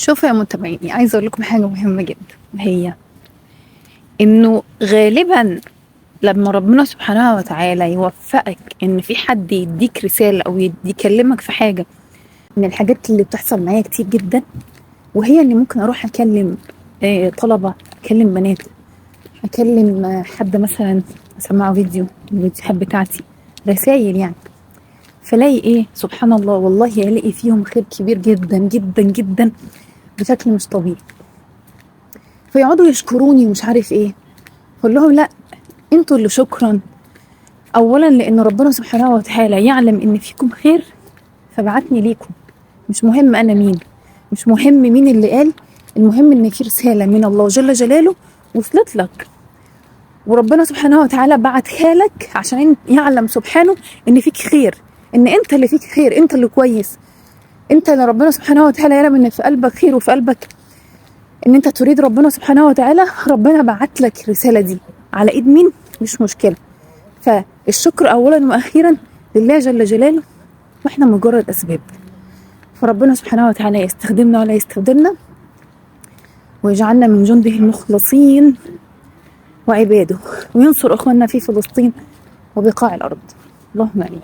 شوفوا يا متابعيني، عايزه اقول لكم حاجه مهمه جدا، وهي انه غالبا لما ربنا سبحانه وتعالى يوفقك ان في حد يديك رساله او يكلمك في حاجه من الحاجات اللي بتحصل معايا كتير جدا، وهي اني ممكن اروح اكلم طلبه، اكلم بنات، اكلم حد مثلا، اسمعه فيديو من الفيديوهات بتاعتي، رسايل يعني. فلاقي ايه، سبحان الله، والله الاقي فيهم خير كبير جدا جدا جدا بشكل مش طبيعي. فيقعدوا يشكروني ومش عارف ايه، اقول لهم لا، انتوا اللي شكرا. اولا لان ربنا سبحانه وتعالى يعلم ان فيكم خير فبعتني ليكم. مش مهم انا مين، مش مهم مين اللي قال، المهم ان في رسالة من الله جل جلاله وصلت لك، وربنا سبحانه وتعالى بعتها لك عشان يعلم سبحانه ان فيك خير، ان انت اللي فيك خير، انت اللي كويس، انت اللي ربنا سبحانه وتعالى يعلم ان في قلبك خير، وفي قلبك ان انت تريد ربنا سبحانه وتعالى. ربنا بعت لك الرسالة دي على ايد مين مش مشكلة. فالشكر اولا واخيرا لله جل جلاله، واحنا مجرد اسباب. فربنا سبحانه وتعالى يستخدمنا ولا يستخدمنا، ويجعلنا من جنده المخلصين وعباده، وينصر اخواننا في فلسطين وبقاع الارض. اللهم امين.